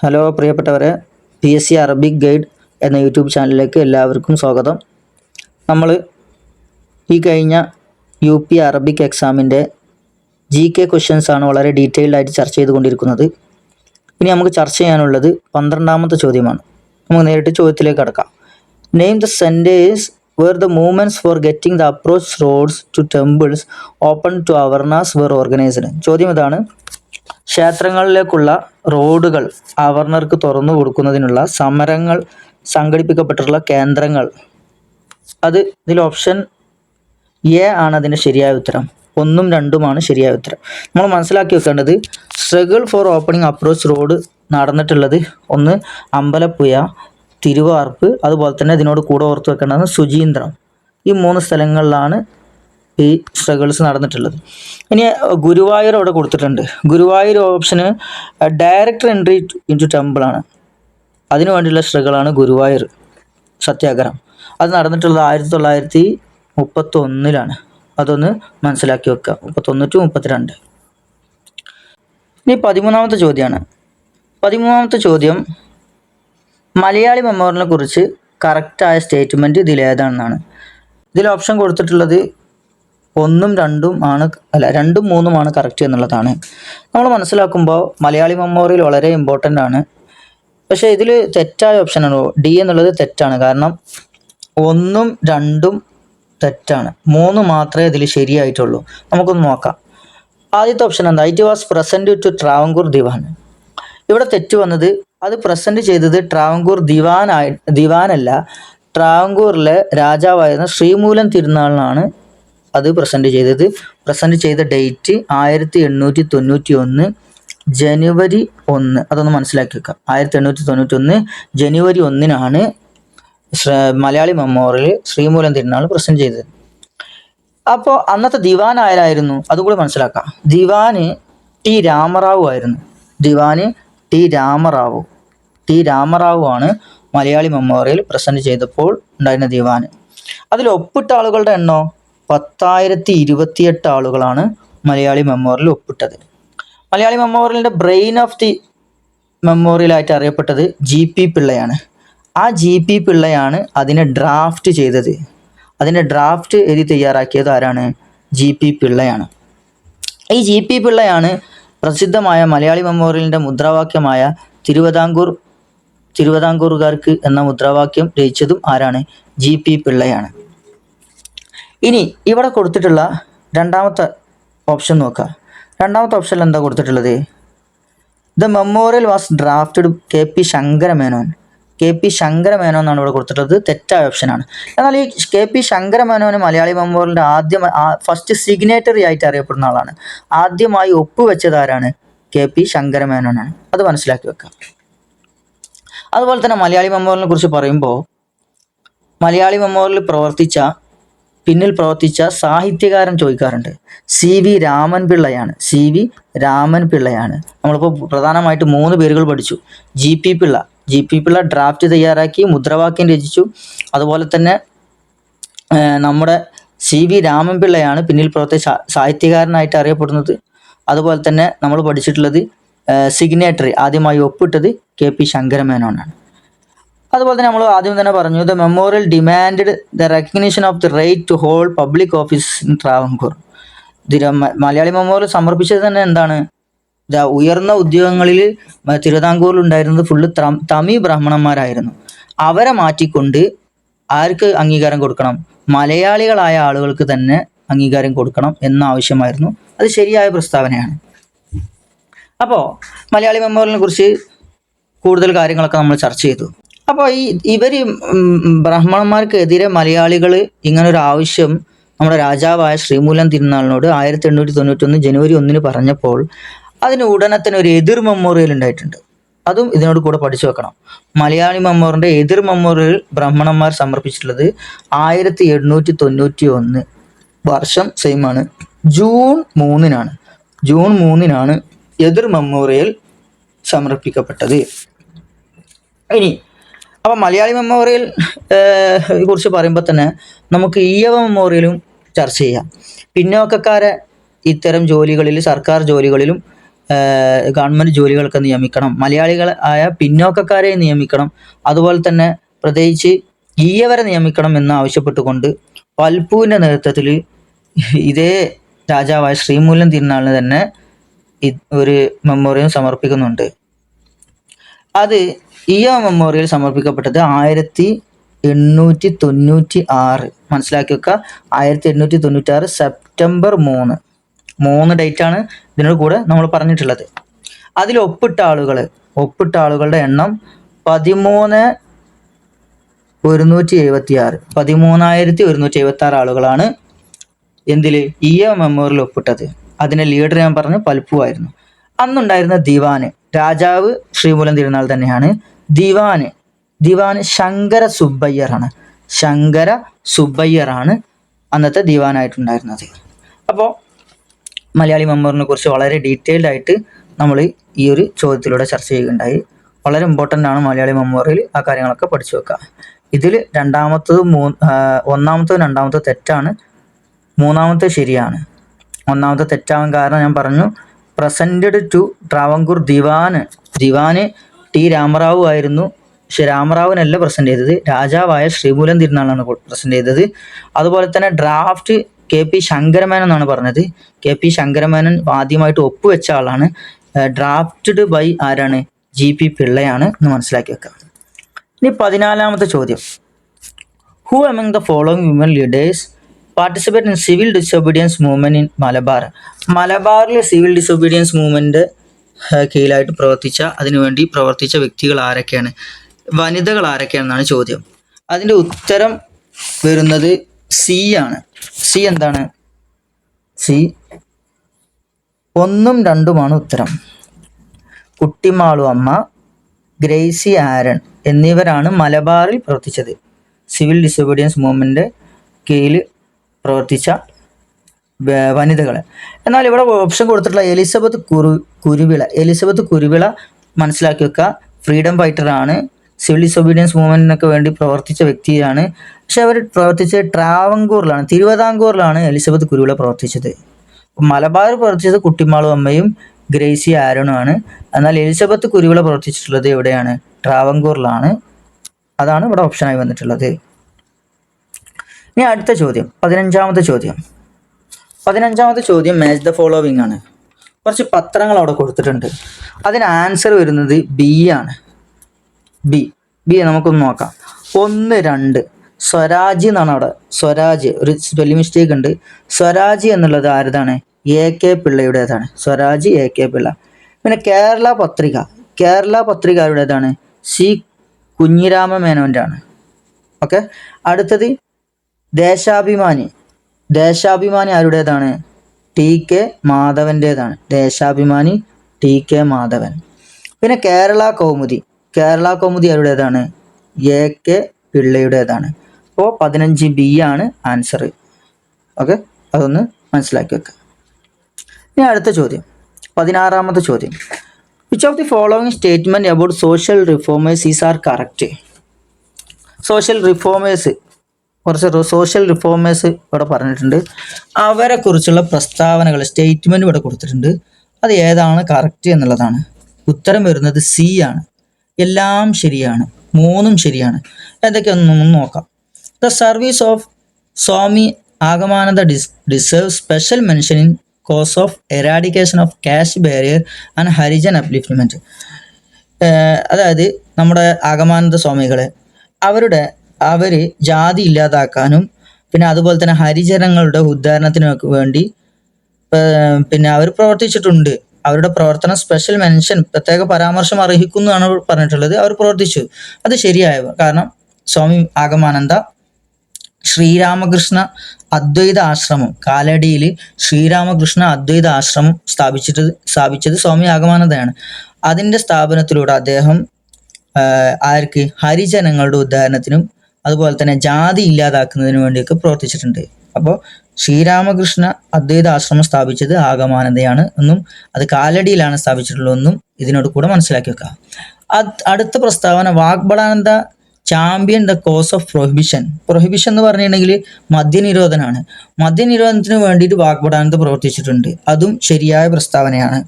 Hello പ്രിയപ്പെട്ടവരെ, PSC Arabic guide എന്ന YouTube ചാനലിലേക്ക് എല്ലാവർക്കും സ്വാഗതം. നമ്മൾ ഈ കഴിഞ്ഞ UP അറബിക് എക്സാമിൻ്റെ GK ക്വസ്റ്റ്യൻസ് ആണ് വളരെ ഡീറ്റെയിൽഡ് ആയിട്ട് ചർച്ച ചെയ്തുകൊണ്ടിരിക്കുന്നത്. ഇനി നമുക്ക് ചർച്ച ചെയ്യാനുള്ളത് 12ാമത്തെ ചോദ്യമാണ്. നമുക്ക് നേരിട്ട് ചോദ്യത്തിലേക്ക് കടക്കാം. Name the centres where the movements for getting the approach roads to temples open to Avarnas were organized. ചോദ്യം ഇതാണ്: ക്ഷേത്രങ്ങളിലേക്കുള്ള റോഡുകൾ അവർണർക്ക് തുറന്നു കൊടുക്കുന്നതിനുള്ള സമരങ്ങൾ സംഘടിപ്പിക്കപ്പെട്ടിട്ടുള്ള കേന്ദ്രങ്ങൾ. ഇതിൽ ഓപ്ഷൻ എ ആണ് അതിൻ്റെ ശരിയായ ഉത്തരം. 1ഉം 2ഉമാണ് ശരിയായ ഉത്തരം. നമ്മൾ മനസ്സിലാക്കി വെക്കേണ്ടത്, struggle for opening approach road നടന്നിട്ടുള്ളത് ഒന്ന് അമ്പലപ്പുഴ, തിരുവാർപ്പ്, അതുപോലെ തന്നെ ഇതിനോട് കൂടെ ഓർത്ത് വെക്കേണ്ടത് സുചീന്ദ്രം. ഈ 3 സ്ഥലങ്ങളിലാണ് ഈ സ്ട്രഗിൾസ് നടന്നിട്ടുള്ളത്. ഇനി ഗുരുവായൂർ അവിടെ കൊടുത്തിട്ടുണ്ട്. ഗുരുവായൂർ ഓപ്ഷന് ഡയറക്റ്റ് എൻട്രി ഇൻറ്റു ടെമ്പിളാണ്. അതിനു വേണ്ടിയുള്ള സ്ട്രഗിളാണ് ഗുരുവായൂർ സത്യാഗ്രഹം. അത് നടന്നിട്ടുള്ളത് 1931. അതൊന്ന് മനസ്സിലാക്കി വെക്കുക. 31 to 32. ഇനി 13ാമത്തെ ചോദ്യമാണ്. 13ാമത്തെ ചോദ്യം മലയാളി മെമ്മോറിയലിനെ കുറിച്ച് കറക്റ്റായ സ്റ്റേറ്റ്മെൻറ്റ് ഇതിലേതാണെന്നാണ്. ഇതിൽ ഓപ്ഷൻ കൊടുത്തിട്ടുള്ളത് 1ഉം 2ഉം ആണ്, 2ഉം 3ഉമാണ് കറക്റ്റ് എന്നുള്ളതാണ്. നമ്മൾ മനസ്സിലാക്കുമ്പോൾ മലയാളി മെമ്മോറിയൽ വളരെ ഇമ്പോർട്ടൻ്റ് ആണ്. പക്ഷേ ഇതിൽ തെറ്റായ ഓപ്ഷനാണ് ഡി എന്നുള്ളത്. തെറ്റാണ്. കാരണം 1ഉം 2ഉം തെറ്റാണ്. 3 മാത്രമേ ഇതിൽ ശരിയായിട്ടുള്ളൂ. നമുക്കൊന്ന് നോക്കാം. ആദ്യത്തെ ഓപ്ഷൻ എന്താ? It was present to Travancore Diwan. ഇവിടെ തെറ്റ് വന്നത്, അത് പ്രസൻറ്റ് ചെയ്തത് ട്രാവൻകൂർ ദിവാനല്ല, ട്രാവൻകൂറിലെ രാജാവായിരുന്ന ശ്രീമൂലം തിരുനാളിനാണ് അത് പ്രസൻറ്റ് ചെയ്തത്. പ്രസൻറ്റ് ചെയ്ത ഡേറ്റ് 1891 ജനുവരി 1. അതൊന്ന് മനസ്സിലാക്കി വെക്കാം. 1891 ജനുവരി 1 മലയാളി മെമ്മോറിയൽ ശ്രീമൂലം തിരുനാൾ പ്രസൻറ്റ് ചെയ്തത്. അപ്പോൾ അന്നത്തെ ദിവാൻ ആരായിരുന്നു അതുകൂടി മനസ്സിലാക്കാം. ദിവാന് ടി രാമറാവു ആയിരുന്നു. ദിവാന് ടി രാമറാവു ആണ് മലയാളി മെമ്മോറിയൽ പ്രസൻറ്റ് ചെയ്തപ്പോൾ ഉണ്ടായിരുന്ന ദിവാന്. അതിൽ ഒപ്പിട്ട ആളുകളുടെ എണ്ണോ 10,028 ആളുകളാണ് മലയാളി മെമ്മോറിയൽ ഒപ്പിട്ടത്. മലയാളി മെമ്മോറിയലിൻ്റെ ബ്രെയിൻ ഓഫ് ദി മെമ്മോറിയലായിട്ട് അറിയപ്പെട്ടത് GP പിള്ളയാണ്. ആ GP പിള്ളയാണ് അതിനെ ഡ്രാഫ്റ്റ് ചെയ്തത്. അതിൻ്റെ ഡ്രാഫ്റ്റ് എഴുതി തയ്യാറാക്കിയത് ആരാണ്? GP പിള്ളയാണ്. ഈ GP പിള്ളയാണ് പ്രസിദ്ധമായ മലയാളി മെമ്മോറിയലിൻ്റെ മുദ്രാവാക്യമായ തിരുവിതാംകൂറുകാർക്ക് എന്ന മുദ്രാവാക്യം രചിച്ചതും ആരാണ്? GP പിള്ളയാണ്. ഇനി ഇവിടെ കൊടുത്തിട്ടുള്ള രണ്ടാമത്തെ ഓപ്ഷൻ നോക്കുക. രണ്ടാമത്തെ ഓപ്ഷനിൽ എന്താ കൊടുത്തിട്ടുള്ളത്? The memorial was drafted KP Sankara Menon. KP Sankara Menon എന്നാണ് ഇവിടെ കൊടുത്തിട്ടുള്ളത്. തെറ്റായ ഓപ്ഷനാണ്. എന്നാൽ ഈ KP ശങ്കരമേനോന് മലയാളി മെമ്മോറിയലിൻ്റെ ഫസ്റ്റ് സിഗ്നേറ്ററി ആയിട്ട് അറിയപ്പെടുന്ന ആളാണ്. ആദ്യമായി ഒപ്പുവെച്ചത് ആരാണ്? KP ശങ്കരമേനോനാണ്. അത് മനസ്സിലാക്കി വെക്കാം. അതുപോലെ തന്നെ മലയാളി മെമ്മോറിയലിനെ കുറിച്ച് പറയുമ്പോൾ, മലയാളി മെമ്മോറിയലിൽ പിന്നിൽ പ്രവർത്തിച്ച സാഹിത്യകാരൻ ചോദിക്കാറുണ്ട്. CV രാമൻപിള്ളയാണ്. CV രാമൻപിള്ളയാണ്. നമ്മളിപ്പോൾ പ്രധാനമായിട്ട് 3 പേരുകൾ പഠിച്ചു. GP പിള്ള ഡ്രാഫ്റ്റ് തയ്യാറാക്കി മുദ്രാവാക്യം രചിച്ചു. അതുപോലെ തന്നെ നമ്മുടെ CV രാമൻപിള്ളയാണ് പിന്നിൽ പ്രവർത്തിച്ച സാഹിത്യകാരനായിട്ട് അറിയപ്പെടുന്നത്. അതുപോലെ തന്നെ നമ്മൾ പഠിച്ചിട്ടുള്ളത് സിഗ്നേറ്ററി ആദ്യമായി ഒപ്പിട്ടത് KP ശങ്കരമേനോനാണ്. അതുപോലെ തന്നെ നമ്മൾ ആദ്യം തന്നെ പറഞ്ഞു, the memorial demanded the recognition of the right to hold public office in Travancore. Malayali memorial സമർപ്പിച്ചത് തന്നെ എന്താണ്? ഉയർന്ന ഉദ്യോഗങ്ങളിൽ തിരുവിതാംകൂറിൽ ഉണ്ടായിരുന്നത് ഫുള്ള് തമിഴ് ബ്രാഹ്മണന്മാരായിരുന്നു. അവരെ മാറ്റിക്കൊണ്ട് ആർക്ക് അംഗീകാരം കൊടുക്കണം? മലയാളികളായ ആളുകൾക്ക് തന്നെ അംഗീകാരം കൊടുക്കണം എന്ന ആവശ്യമായിരുന്നു. അത് ശരിയായ പ്രസ്താവനയാണ്. അപ്പോൾ മലയാളി മെമ്മോറിയലിനെ കുറിച്ച് കൂടുതൽ കാര്യങ്ങളൊക്കെ നമ്മൾ ചർച്ച ചെയ്തു. അപ്പോൾ ഇവർ ബ്രാഹ്മണന്മാർക്കെതിരെ മലയാളികൾ ഇങ്ങനൊരു ആവശ്യം നമ്മുടെ രാജാവായ ശ്രീമൂലം തിരുനാളിനോട് 1891 ജനുവരി 1 പറഞ്ഞപ്പോൾ അതിന് ഉടനെ തന്നെ ഒരു എതിർ മെമ്മോറിയൽ ഉണ്ടായിട്ടുണ്ട്. അതും ഇതിനോട് കൂടെ പഠിച്ചു വെക്കണം. മലയാളി മെമ്മോറിയലിൻ്റെ എതിർ മെമ്മോറിയൽ ബ്രാഹ്മണന്മാർ സമർപ്പിച്ചിട്ടുള്ളത് 1891 വർഷം സെയിമാണ്. ജൂൺ 3 എതിർ മെമ്മോറിയൽ സമർപ്പിക്കപ്പെട്ടത്. ഇനി അപ്പോൾ മലയാളി മെമ്മോറിയൽ കുറിച്ച് പറയുമ്പോൾ തന്നെ നമുക്ക് ഈഴവ മെമ്മോറിയലും ചർച്ച ചെയ്യാം. പിന്നോക്കക്കാരെ ഇത്തരം ജോലികളിൽ, സർക്കാർ ജോലികളിലും ഗവൺമെൻറ് ജോലികൾക്ക് നിയമിക്കണം, മലയാളികളായ പിന്നോക്കക്കാരെ നിയമിക്കണം, അതുപോലെ തന്നെ പ്രത്യേകിച്ച് ഈയവരെ നിയമിക്കണം എന്ന് ആവശ്യപ്പെട്ടുകൊണ്ട് പൽപ്പുവിൻ്റെ നേതൃത്വത്തിൽ ഇതേ രാജാവായ ശ്രീമൂലം തിരുനാളിന് തന്നെ ഒരു മെമ്മോറിയൽ സമർപ്പിക്കുന്നുണ്ട്. അത് ഈ മെമ്മോറിയൽ സമർപ്പിക്കപ്പെട്ടത് 1896, മനസ്സിലാക്കി വെക്കുക, 1896 സെപ്റ്റംബർ 3 ഡേറ്റാണ് ഇതിനോട് കൂടെ നമ്മൾ പറഞ്ഞിട്ടുള്ളത്. അതിൽ ഒപ്പിട്ട ആളുകളുടെ എണ്ണം 13,176 ആളുകളാണ് എന്തിൽ ഈ മെമ്മോറിയൽ ഒപ്പിട്ടത്. അതിൻ്റെ ലീഡർ ഞാൻ പറഞ്ഞു പൽപ്പു ആയിരുന്നു. അന്നുണ്ടായിരുന്ന ദിവാന്, രാജാവ് ശ്രീമൂലം തിരുനാൾ തന്നെയാണ്. ദിവാന് ശങ്കര സുബ്ബയ്യറാണ് അന്നത്തെ ദിവാനായിട്ടുണ്ടായിരുന്നത്. അപ്പോൾ മലയാളി മെമ്മോറിയലിനെ കുറിച്ച് വളരെ ഡീറ്റെയിൽഡ് ആയിട്ട് നമ്മൾ ഈ ഒരു ചോദ്യത്തിലൂടെ ചർച്ച ചെയ്യുകയുണ്ടായി. വളരെ ഇമ്പോർട്ടൻ്റ് ആണ് മലയാളി മെമ്മോറിയൽ, ആ കാര്യങ്ങളൊക്കെ പഠിച്ചു വെക്കുക. ഇതിൽ ഒന്നാമത്തതും രണ്ടാമത്തതും തെറ്റാണ്, മൂന്നാമത്തെ ശരിയാണ്. ഒന്നാമത്തെ തെറ്റാവാൻ കാരണം ഞാൻ പറഞ്ഞു, പ്രസൻറ്റഡ് ടു ട്രാവൻകൂർ ദിവാന് ടി രാമറാവു ആയിരുന്നു. പക്ഷെ രാമറാവുനല്ല പ്രസൻറ്റ് ചെയ്തത്, രാജാവായ ശ്രീമൂലം തിരുനാളാണ് പ്രസൻറ്റ് ചെയ്തത്. അതുപോലെ തന്നെ ഡ്രാഫ്റ്റ് KP ശങ്കരമേനൻ എന്നാണ് പറഞ്ഞത്. KP ശങ്കരമേനൻ ആദ്യമായിട്ട് ഒപ്പുവെച്ച ആളാണ്. ഡ്രാഫ്റ്റഡ് ബൈ ആരാണ്? GP പിള്ളയാണ് എന്ന് മനസ്സിലാക്കി വെക്കാം. ഇനി 14ാമത്തെ ചോദ്യം, who among the following women leaders participate in civil disobedience movement in Malabar? മലബാറിലെ സിവിൽ ഡിസൊബീഡിയൻസ് മൂവ്മെന്റ് കീഴിലായിട്ട് അതിനുവേണ്ടി പ്രവർത്തിച്ച വ്യക്തികൾ ആരൊക്കെയാണ്, വനിതകൾ ആരൊക്കെയാണെന്നാണ് ചോദ്യം. അതിൻ്റെ ഉത്തരം വരുന്നത് സി ആണ്. സി എന്താണ്? സി 1ഉം 2ഉമാണ് ഉത്തരം. കുട്ടിമാളു അമ്മ, ഗ്രേസി ആരൺ എന്നിവരാണ് മലബാറിൽ പ്രവർത്തിച്ചത്, സിവിൽ ഡിസൊബീഡിയൻസ് മൂവ്മെന്റ് കീഴിൽ പ്രവർത്തിച്ച വനിതകൾ. എന്നാൽ ഇവിടെ ഓപ്ഷൻ കൊടുത്തിട്ടുള്ള എലിസബത്ത് കുരുവിള മനസ്സിലാക്കി വെക്കുക, ഫ്രീഡം ഫൈറ്റർ ആണ്, സിവിൽ ഡിസൊബീഡിയൻസ് മൂവ്മെന്റിനൊക്കെ വേണ്ടി പ്രവർത്തിച്ച വ്യക്തിയാണ്. പക്ഷെ അവർ പ്രവർത്തിച്ചത് ട്രാവൻകൂറിലാണ്, തിരുവിതാംകൂറിലാണ് എലിസബത്ത് കുരുവിള പ്രവർത്തിച്ചത്. മലബാർ പ്രവർത്തിച്ചത് കുട്ടിമാളു അമ്മയും ഗ്രേസി ആരോണുമാണ്. എന്നാൽ എലിസബത്ത് കുരുവിള പ്രവർത്തിച്ചിട്ടുള്ളത് എവിടെയാണ്? ട്രാവൻകൂറിലാണ്. അതാണ് ഇവിടെ ഓപ്ഷനായി വന്നിട്ടുള്ളത്. ഇനി അടുത്ത ചോദ്യം, 15ാമത്തെ ചോദ്യം മാച്ച് ദ ഫോളോവിങ് ആണ്. കുറച്ച് പത്രങ്ങൾ അവിടെ കൊടുത്തിട്ടുണ്ട്. അതിന് ആൻസർ വരുന്നത് ബി ആണ്. ബി നമുക്കൊന്ന് നോക്കാം. 1, 2 സ്വരാജ് എന്നാണ് അവിടെ. സ്വരാജ്, ഒരു സ്പെല്ലിംഗ് മിസ്റ്റേക്ക് ഉണ്ട്. സ്വരാജ് എന്നുള്ളത് ആരുതാണ്? AK പിള്ളയുടേതാണ്. സ്വരാജ് AK പിള്ള. പിന്നെ കേരള പത്രിക ആരുടേതാണ്? സി കുഞ്ഞിരാമ മേനോൻ്റെ ആണ്. ഓക്കെ. അടുത്തത് ദേശാഭിമാനി ആരുടേതാണ്? TK മാധവൻ്റേതാണ്. ദേശാഭിമാനി TK മാധവൻ. പിന്നെ കേരള കൗമുദി ആരുടേതാണ്? AK പിള്ളയുടേതാണ്. അപ്പോൾ 15B ആണ് ആൻസർ. ഓക്കെ, അതൊന്ന് മനസ്സിലാക്കി വെക്കുക. ഇനി അടുത്ത ചോദ്യം, 16ാമത്തെ ചോദ്യം, which of the following statement about social reformers is are correct? Social reformers ഇവിടെ പറഞ്ഞിട്ടുണ്ട്. അവരെ കുറിച്ചുള്ള പ്രസ്താവനകൾ, സ്റ്റേറ്റ്മെന്റ് ഇവിടെ കൊടുത്തിട്ടുണ്ട്. അത് ഏതാണ് കറക്റ്റ് എന്നുള്ളതാണ്. ഉത്തരം വരുന്നത് സി ആണ്. എല്ലാം ശരിയാണ്, 3ഉം ശരിയാണ്. എന്തൊക്കെയൊന്നും നോക്കാം. The service of Swami Agamananda deserve special mention in cause of eradication of caste barrier and Harijan upliftment. അതായത് നമ്മുടെ ആഗമാനന്ദ സ്വാമികളെ അവർ ജാതി ഇല്ലാതാക്കാനും പിന്നെ അതുപോലെ തന്നെ ഹരിജനങ്ങളുടെ ഉദ്ധാരണത്തിനൊക്കെ വേണ്ടി പിന്നെ അവർ പ്രവർത്തിച്ചിട്ടുണ്ട്. അവരുടെ പ്രവർത്തനം സ്പെഷ്യൽ മെൻഷൻ, പ്രത്യേക പരാമർശം അർഹിക്കുന്നു എന്നാണ് പറഞ്ഞിട്ടുള്ളത്. അവർ പ്രവർത്തിച്ചു, അത് ശരിയായ. കാരണം സ്വാമി ആഗമാനന്ദ ശ്രീരാമകൃഷ്ണ അദ്വൈത ആശ്രമം, കാലടിയിൽ ശ്രീരാമകൃഷ്ണ അദ്വൈത ആശ്രമം സ്ഥാപിച്ചത് സ്വാമി ആഗമാനന്ദയാണ്. അതിൻ്റെ സ്ഥാപനത്തിലൂടെ അദ്ദേഹം ഹരിജനങ്ങളുടെ ഉദ്ധാരണത്തിനും അതുപോലെ തന്നെ ജാതി ഇല്ലാതാക്കുന്നതിന് വേണ്ടിയൊക്കെ പ്രവർത്തിച്ചിട്ടുണ്ട്. അപ്പോൾ ശ്രീരാമകൃഷ്ണ അദ്വൈത ആശ്രമം സ്ഥാപിച്ചത് ആഗമാനന്ദയാണ് എന്നും അത് കാലടിയിലാണ് സ്ഥാപിച്ചിട്ടുള്ളതെന്നും ഇതിനോട് കൂടെ മനസ്സിലാക്കി വെക്കുക. അടുത്ത പ്രസ്താവന, Vagbhatananda champion the cause of prohibition. Prohibition എന്ന് പറഞ്ഞിട്ടുണ്ടെങ്കിൽ മദ്യനിരോധനമാണ്. മദ്യനിരോധനത്തിന് വേണ്ടിയിട്ട് വാഗ്ഭടാനന്ദ പ്രവർത്തിച്ചിട്ടുണ്ട്. അതും ശരിയായ പ്രസ്താവനയാണ്.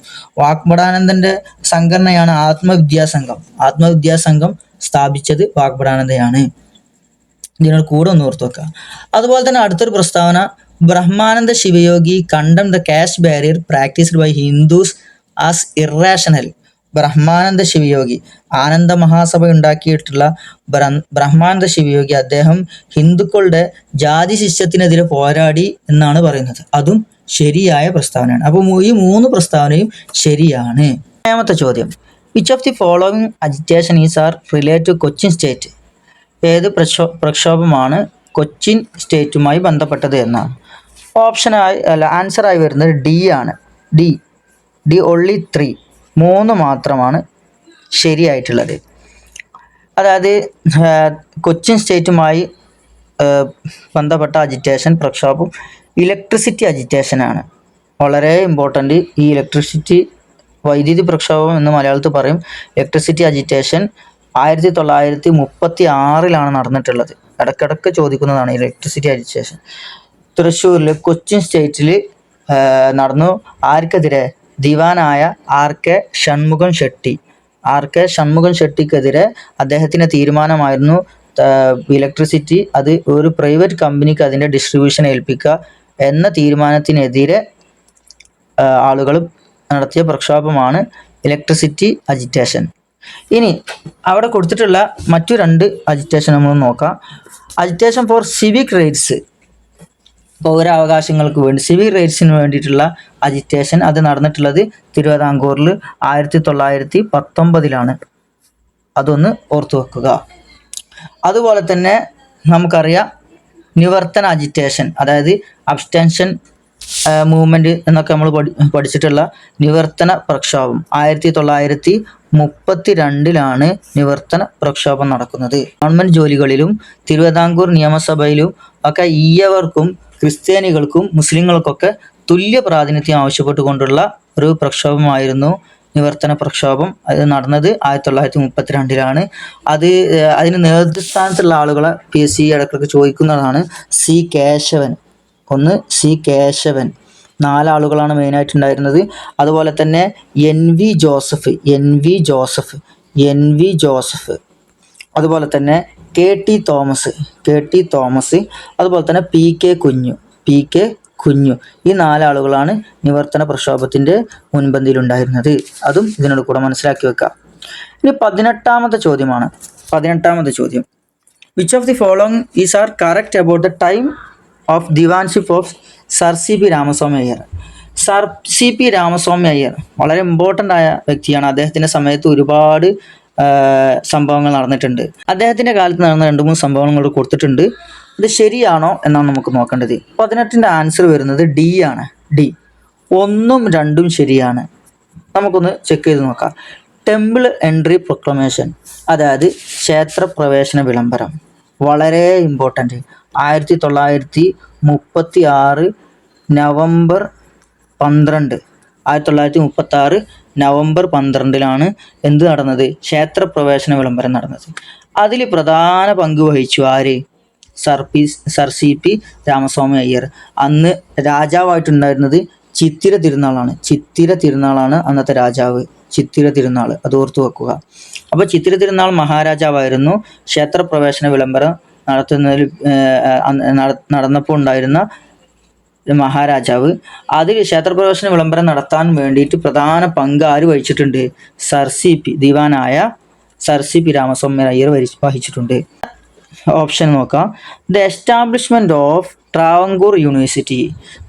വാഗ്ഭടാനന്ദന്റെ സംഘടനയാണ് ആത്മവിദ്യാസംഘം. ആത്മവിദ്യാസംഘം സ്ഥാപിച്ചത് വാഗ്ഭടാനന്ദയാണ്. ഇതിനോട് കൂടെ ഒന്ന് ഓർത്ത് വെക്കുക. അതുപോലെ തന്നെ അടുത്തൊരു പ്രസ്താവന, Brahmananda Sivayogi condemn the caste barrier practised by Hindus as irrational. Brahmananda Sivayogi, Ananda Mahasabha ഉണ്ടാക്കിയിട്ടുള്ള ബ്രഹ്മാനന്ദ ശിവയോഗി അദ്ദേഹം ഹിന്ദുക്കളുടെ ജാതി ശിഷ്യത്തിനെതിരെ പോരാടി എന്നാണ് പറയുന്നത്. അതും ശരിയായ പ്രസ്താവനയാണ്. അപ്പോൾ ഈ 3 പ്രസ്താവനയും ശരിയാണ്. 7ാമത്തെ ചോദ്യം, which of the following agitation is are relate to Cochin state? ഏത് പ്രക്ഷോഭമാണ് കൊച്ചിൻ സ്റ്റേറ്റുമായി ബന്ധപ്പെട്ടത് എന്നാണ്. ആൻസറായി വരുന്നത് ഡി ആണ്. ഡി ഓൺലി 3 മാത്രമാണ് ശരിയായിട്ടുള്ളത്. അതായത് കൊച്ചിൻ സ്റ്റേറ്റുമായി ബന്ധപ്പെട്ട അജിറ്റേഷൻ പ്രക്ഷോഭം ഇലക്ട്രിസിറ്റി അജിറ്റേഷനാണ്. വളരെ ഇമ്പോർട്ടൻ്റ്. ഈ ഇലക്ട്രിസിറ്റി വൈദ്യുതി പ്രക്ഷോഭം എന്ന് മലയാളത്തിൽ പറയും. ഇലക്ട്രിസിറ്റി അജിറ്റേഷൻ 1936 നടന്നിട്ടുള്ളത്. ഇടയ്ക്കിടയ്ക്ക് ചോദിക്കുന്നതാണ് ഇലക്ട്രിസിറ്റി അജിറ്റേഷൻ. തൃശ്ശൂരിൽ കൊച്ചിൻ സ്റ്റേറ്റിൽ നടന്നു. ആർക്കെതിരെ? ദിവാനായ ആർ കെ ഷൺമുഖൻ ഷെട്ടിക്കെതിരെ അദ്ദേഹത്തിൻ്റെ തീരുമാനമായിരുന്നു ഇലക്ട്രിസിറ്റി അത് ഒരു പ്രൈവറ്റ് കമ്പനിക്ക് അതിൻ്റെ ഡിസ്ട്രിബ്യൂഷൻ ഏൽപ്പിക്കുക എന്ന തീരുമാനത്തിനെതിരെ ആളുകൾ നടത്തിയ പ്രക്ഷോഭമാണ് ഇലക്ട്രിസിറ്റി അജിറ്റേഷൻ. ഇനി അവിടെ കൊടുത്തിട്ടുള്ള മറ്റു 2 അജിറ്റേഷൻ നമ്മൾ നോക്കാം. അജിറ്റേഷൻ ഫോർ സിവിക് റൈറ്റ്സ്, പൗരാവകാശങ്ങൾക്ക് വേണ്ടി, സിവിക് റൈറ്റ്സിന് വേണ്ടിയിട്ടുള്ള അജിറ്റേഷൻ അത് നടന്നിട്ടുള്ളത് തിരുവിതാംകൂറിൽ 1919 അതൊന്ന് ഓർത്തു വെക്കുക. അതുപോലെ തന്നെ നമുക്കറിയാം നിവർത്തന അജിറ്റേഷൻ, അതായത് അബ്സ്റ്റൻഷൻ മൂവ്മെൻറ്റ് എന്നൊക്കെ നമ്മൾ പഠിച്ചിട്ടുള്ള നിവർത്തന പ്രക്ഷോഭം 1932 നിവർത്തന പ്രക്ഷോഭം നടക്കുന്നത്. ഗവൺമെൻറ് ജോലികളിലും തിരുവിതാംകൂർ നിയമസഭയിലും ഒക്കെ ഈയവർക്കും ക്രിസ്ത്യാനികൾക്കും മുസ്ലിങ്ങൾക്കൊക്കെ തുല്യ പ്രാതിനിധ്യം ആവശ്യപ്പെട്ടുകൊണ്ടുള്ള ഒരു പ്രക്ഷോഭമായിരുന്നു നിവർത്തന പ്രക്ഷോഭം. അത് നടന്നത് 1932 അതിന് നേതൃസ്ഥാനത്തുള്ള ആളുകളെ PSC ഇടയ്ക്കിടയ്ക്ക് ചോദിക്കുന്നതാണ്. സി കേശവൻ 4 ആളുകളാണ് മെയിനായിട്ടുണ്ടായിരുന്നത്. അതുപോലെ തന്നെ എൻ വി ജോസഫ്, അതുപോലെ തന്നെ KT തോമസ്, അതുപോലെ തന്നെ PK കുഞ്ഞു. ഈ 4 ആളുകളാണ് നിവർത്തന പ്രക്ഷോഭത്തിൻ്റെ മുൻപന്തിയിലുണ്ടായിരുന്നത്. അതും ഇതിനോട് കൂടെ മനസ്സിലാക്കി വെക്കുക. ഇനി 18ാമത്തെ ചോദ്യമാണ്. 18ാമത്തെ ചോദ്യം, which of the following is are correct about the time of Diwanship of sir CP Ramaswamy Iyer? Sir CP Ramaswamy Iyer വളരെ ഇമ്പോർട്ടൻ്റ് ആയ വ്യക്തിയാണ്. അദ്ദേഹത്തിൻ്റെ സമയത്ത് ഒരുപാട് സംഭവങ്ങൾ നടന്നിട്ടുണ്ട്. അദ്ദേഹത്തിൻ്റെ കാലത്ത് നടന്ന 2-3 സംഭവങ്ങൾ കൊടുത്തിട്ടുണ്ട്. ഇത് ശരിയാണോ എന്നാണ് നമുക്ക് നോക്കേണ്ടത്. 18ൻ്റെ ആൻസർ വരുന്നത് ഡി ആണ്. 1ഉം 2ഉം ശരിയാണ്. നമുക്കൊന്ന് ചെക്ക് ചെയ്ത് നോക്കാം. ടെമ്പിൾ എൻട്രി പ്രൊക്ലമേഷൻ, അതായത് ക്ഷേത്രപ്രവേശന വിളംബരം, വളരെ ഇമ്പോർട്ടൻ്റ്. 1936 നവംബർ 12 എന്ത് നടന്നത്? ക്ഷേത്രപ്രവേശന വിളംബരം നടന്നത്. അതിൽ പ്രധാന പങ്ക് വഹിച്ചു ആര്? Sir CP Ramaswamy Iyer. അന്ന് രാജാവായിട്ടുണ്ടായിരുന്നത് ചിത്തിര തിരുനാളാണ് അന്നത്തെ രാജാവ്. ചിത്തിര തിരുനാൾ അത് ഓർത്തു വെക്കുക. അപ്പോൾ ചിത്തിര തിരുനാൾ മഹാരാജാവായിരുന്നു. ക്ഷേത്രപ്രവേശന വിളംബരം നടന്നപ്പോൾ ഉണ്ടായിരുന്ന മഹാരാജാവ്. അതിൽ ക്ഷേത്രപ്രവേശന വിളംബരം നടത്താൻ വേണ്ടിയിട്ട് പ്രധാന പങ്ക് ആര് വഹിച്ചിട്ടുണ്ട്? ദിവാനായ സർ CP രാമസ്വാമി അയ്യർ വഹിച്ചിട്ടുണ്ട്. ഓപ്ഷൻ നോക്കാം. The establishment of Travancore university,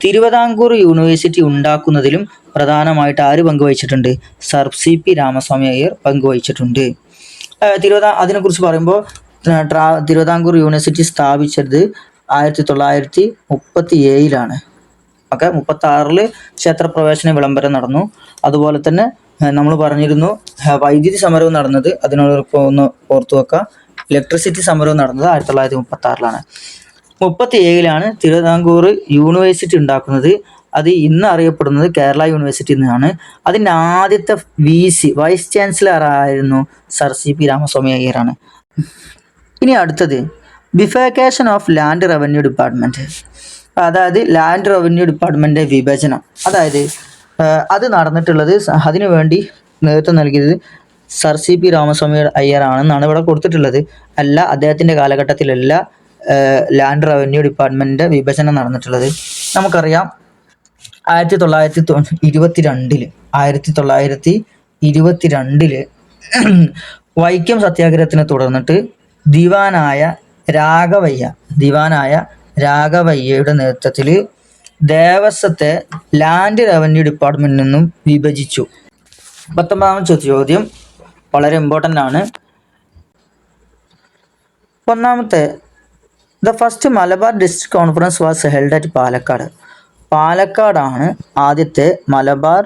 Thiruvithamkoor university ഉണ്ടാക്കുന്നതിലും പ്രധാനമായിട്ട് ആര് പങ്കുവഹിച്ചിട്ടുണ്ട്? സർ CP രാമസ്വാമി അയ്യർ പങ്കുവഹിച്ചിട്ടുണ്ട്. അതിനെക്കുറിച്ച് പറയുമ്പോൾ തിരുവിതാംകൂർ യൂണിവേഴ്സിറ്റി സ്ഥാപിച്ചത് 1937 ഓക്കെ. 36 ക്ഷേത്രപ്രവേശന വിളംബരം നടന്നു. അതുപോലെ തന്നെ നമ്മൾ പറഞ്ഞിരുന്നു വൈദ്യുതി സമരവും നടന്നത്, അതിനോടൊപ്പം ഒന്ന് ഓർത്തു വെക്കുക. ഇലക്ട്രിസിറ്റി സമരവും നടന്നത് 1936 37 തിരുവിതാംകൂർ യൂണിവേഴ്സിറ്റി ഉണ്ടാക്കുന്നത്. അത് ഇന്ന് അറിയപ്പെടുന്നത് കേരള യൂണിവേഴ്സിറ്റി എന്നാണ്. അതിൻ്റെ ആദ്യത്തെ VC വൈസ് ചാൻസലർ ആയിരുന്നു സർ CP രാമസ്വാമി അയ്യറാണ്. ഇനി അടുത്തത് ബിഫാക്കേഷൻ ഓഫ് ലാൻഡ് റവന്യൂ ഡിപ്പാർട്ട്മെൻറ്റ്, അതായത് ലാൻഡ് റവന്യൂ ഡിപ്പാർട്ട്മെൻറ്റ് വിഭജനം. അതായത് അത് നടന്നിട്ടുള്ളത്, അതിനു വേണ്ടി നേതൃത്വം നൽകിയത് സർ CP രാമസ്വാമി അയ്യർ ആണെന്നാണ് ഇവിടെ കൊടുത്തിട്ടുള്ളത്. അല്ല, അദ്ദേഹത്തിൻ്റെ കാലഘട്ടത്തിലല്ല ലാൻഡ് റവന്യൂ ഡിപ്പാർട്ട്മെൻറ്റിൻ്റെ വിഭജനം നടന്നിട്ടുള്ളത്. നമുക്കറിയാം 1922 വൈക്കം സത്യാഗ്രഹത്തിനെ തുടർന്നിട്ട് ദിവാനായ രാഘവയ്യയുടെ നേതൃത്വത്തിൽ ദേവസ്വത്തെ ലാൻഡ് റവന്യൂ ഡിപ്പാർട്ട്മെന്റിൽ നിന്നും വിഭജിച്ചു. 19ാമത്തെ ചോദ്യം വളരെ ഇമ്പോർട്ടൻ്റ് ആണ്. ഒന്നാമത്തെ, the first Malabar district conference was held at Palakkad. പാലക്കാടാണ് ആദ്യത്തെ മലബാർ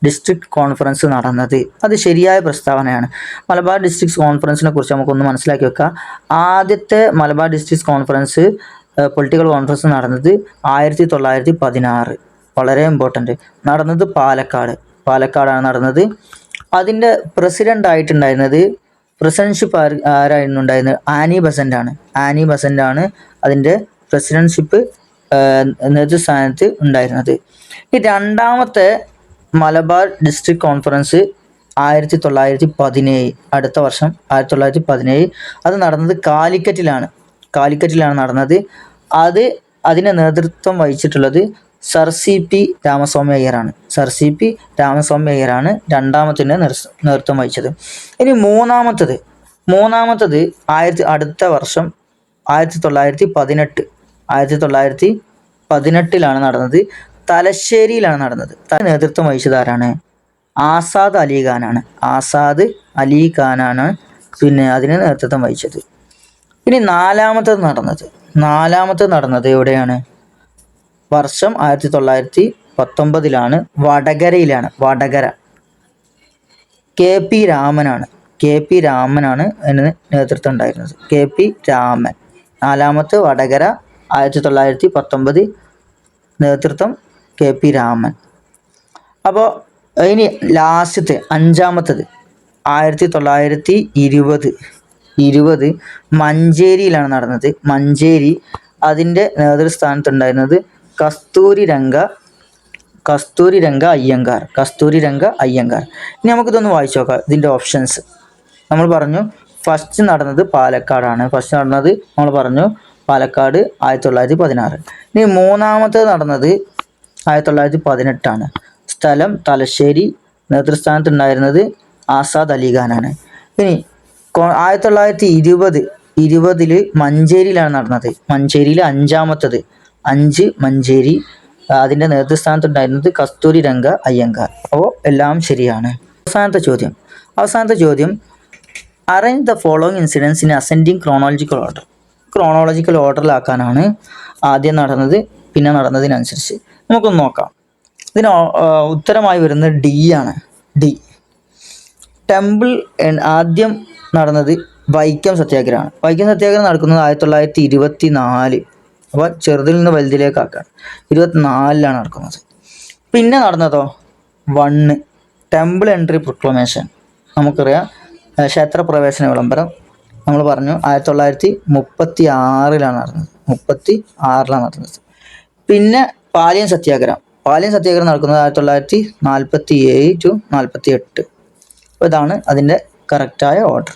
ഡിസ്ട്രിക്ട് കോൺഫറൻസ് നടന്നത്. അത് ശരിയായ പ്രസ്താവനയാണ്. മലബാർ ഡിസ്ട്രിക്ട് കോൺഫറൻസിനെ കുറിച്ച് നമുക്കൊന്ന് മനസ്സിലാക്കി വെക്കാം. ആദ്യത്തെ Malabar district conference political conference നടന്നത് 1916, വളരെ ഇമ്പോർട്ടൻ്റ്, നടന്നത് പാലക്കാടാണ് നടന്നത്. അതിൻ്റെ പ്രസിഡൻ്റ് ആയിട്ടുണ്ടായിരുന്നത്, പ്രസിഡൻഷിപ്പ് ആരായിരുന്നു ഉണ്ടായിരുന്നത്? ആനി ബസൻ്റ് ആണ് അതിൻ്റെ പ്രസിഡൻഷിപ്പ് നേതൃസ്ഥാനത്ത് ഉണ്ടായിരുന്നത്. ഈ രണ്ടാമത്തെ മലബാർ ഡിസ്ട്രിക്ട് കോൺഫറൻസ് 1917, അടുത്ത വർഷം 1917, അത് നടന്നത് കാലിക്കറ്റിലാണ് നടന്നത്. അതിന് നേതൃത്വം വഹിച്ചിട്ടുള്ളത് സർ CP രാമസ്വാമി അയ്യറാണ് രണ്ടാമത്തിൻ്റെ നേതൃത്വം വഹിച്ചത്. ഇനി മൂന്നാമത്തത് അടുത്ത വർഷം 1918 നടന്നത്. തലശ്ശേരിയിലാണ് നടന്നത്. നേതൃത്വം വഹിച്ചത് ആരാണ്? ആസാദ് അലി ഖാനാണ് പിന്നെ അതിന് നേതൃത്വം വഹിച്ചത്. ഇനി നാലാമത്തത് നടന്നത് എവിടെയാണ്? വർഷം 1919 വടകര. KP രാമനാണ് അതിന് നേതൃത്വം ഉണ്ടായിരുന്നത്. KP രാമൻ. നാലാമത്തെ വടകര 1919, നേതൃത്വം KP രാമൻ. അപ്പോൾ ഇനി ലാസ്റ്റത്തെ അഞ്ചാമത്തത് 1920 മഞ്ചേരിയിലാണ് നടന്നത്. അതിൻ്റെ നേതൃസ്ഥാനത്തുണ്ടായിരുന്നത് കസ്തൂരിരംഗ അയ്യങ്കാർ. ഇനി നമുക്കിതൊന്ന് വായിച്ചു നോക്കാം. ഇതിൻ്റെ ഓപ്ഷൻസ് നമ്മൾ പറഞ്ഞു. ഫസ്റ്റ് നടന്നത് പാലക്കാടാണ്. നമ്മൾ പറഞ്ഞു പാലക്കാട് 1916. ഇനി മൂന്നാമത്തേത് നടന്നത് 1918. സ്ഥലം തലശ്ശേരി. നേതൃസ്ഥാനത്തുണ്ടായിരുന്നത് ആസാദ് അലി ഖാനാണ്. ഇനി 1920 മഞ്ചേരിയിലാണ് നടന്നത്. മഞ്ചേരിയിൽ അഞ്ചാമത്തത് മഞ്ചേരി. അതിൻ്റെ നേതൃസ്ഥാനത്തുണ്ടായിരുന്നത് കസ്തൂരിരംഗ അയ്യങ്കാർ. അപ്പോൾ എല്ലാം ശരിയാണ്. അവസാനത്തെ ചോദ്യം arrange the following incidence in ascending chronological ഓർഡറിലാക്കാനാണ് ആദ്യം നടന്നത്, പിന്നെ നടന്നതിനനുസരിച്ച്. നമുക്കൊന്ന് നോക്കാം. ഇതിന് ഉത്തരമായി വരുന്നത് D ആണ്. ടെമ്പിൾ ആദ്യം നടന്നത് വൈക്കം സത്യാഗ്രഹമാണ്. നടക്കുന്നത് 1924. അപ്പോൾ ചെറുതിൽ നിന്ന് വലുതിലേക്കാക്കാണ്. 24 നടക്കുന്നത്. പിന്നെ നടന്നതോ 1 ടെമ്പിൾ എൻട്രി പ്രൊക്ലമേഷൻ. നമുക്കറിയാം, ക്ഷേത്രപ്രവേശന വിളംബരം നമ്മൾ പറഞ്ഞു 1936 നടന്നത്. പിന്നെ പാലിയം സത്യാഗ്രഹം നടക്കുന്നത് 1947 to 48. അപ്പോൾ ഇതാണ് അതിൻ്റെ കറക്റ്റായ ഓർഡർ.